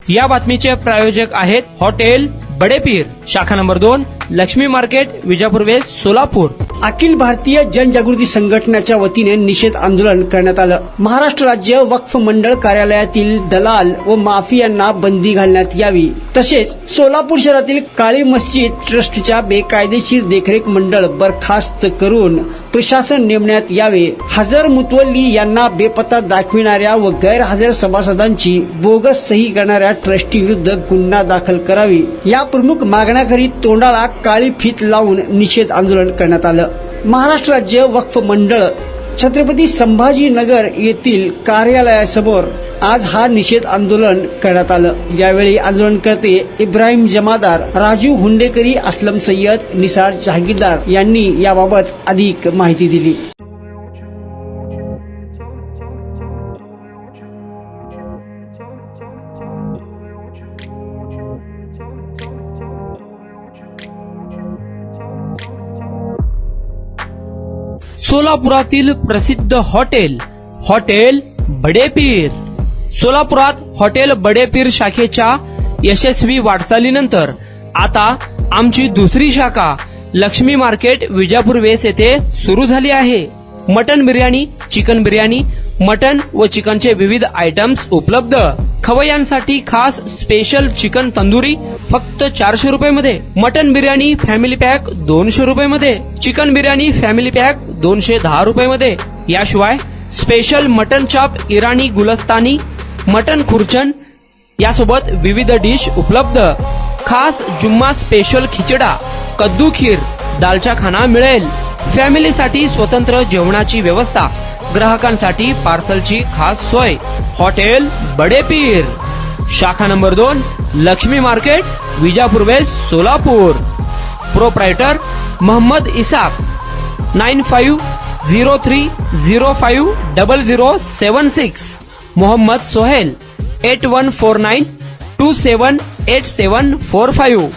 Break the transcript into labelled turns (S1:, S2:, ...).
S1: या बातमीचे प्रायोजक आहेत हॉटेल बडेपीर, शाखा number 2, Lakshmi market, Vijapur west, Solapur.
S2: Akhil Bharatiya Janajagruti संघटनेच्या वतीने निषेध आंदोलन करण्यात आलं। महाराष्ट्र राज्य वक्फ मंडळ कार्यालयातील दलाल व माफियांना बंदी घालण्यात यावी, तसेच सोलापूर शहरातील काळी मस्जिद ट्रस्टच्या बेकायदेशीर देखरेख मंडळ बरखास्त करून प्रशासन नेमण्यात यावे। हजर मुतवल्ली यांना बेपत्ता दाखविणाऱ्या व गैरहजर सभासदांची बोगस सही करणाऱ्या ट्रस्टी विरुद्ध गुन्हा दाखल करावी, या प्रमुख मागण्याकरिता तोंडाला काळी फीत लावून निषेध आंदोलन करण्यात आलं। महाराष्ट्र राज्य वक्फ मंडळ छत्रपती संभाजीनगर येथील कार्यालयासमोर आज हा निषेध आंदोलन करण्यात आलं। यावेळी आंदोलनकर्ते इब्राहिम जमादार, राजू हुंडेकरी, असलम सय्यद, निसार जहागीरदार यांनी याबाबत अधिक माहिती दिली।
S1: सोलापुरातील प्रसिद्ध हॉटेल बडेपीर। सोलापुरात हॉटेल बडेपीर शाखेच्या यशस्वी वाटचालीनंतर आता आमची दुसरी शाखा लक्ष्मी मार्केट, विजापूर वेस्ट येथे सुरू झाली आहे। Mutton biryani, chicken biryani, mutton व चिकनचे विविध आयटम्स उपलब्ध। खवय्यांसाठी खास स्पेशल चिकन तंदुरी फक्त 400 रुपये मध्ये, मटन बिर्याणी फॅमिली पॅक 200 रुपये मध्ये, चिकन बिर्याणी फॅमिली पॅक 210 रुपये मध्ये। याशिवाय स्पेशल मटन चाप, इराणी गुलस्तानी, मटन खुर्चन यासोबत विविध डिश उपलब्ध। खास जुम्मा स्पेशल खिचडा, कद्दू खीर, दालचा खाना मिळेल। फॅमिलीसाठी स्वतंत्र जेवणाची व्यवस्था, ग्राहकांसाठी पार्सलची खास सोय। हॉटेल बडेपीर, शाखा number 2, Lakshmi market, Vijapur west, Solapur. Proprietor Mohammad Ishaq, 9503050076। Mohammad Sohail, 8149278745।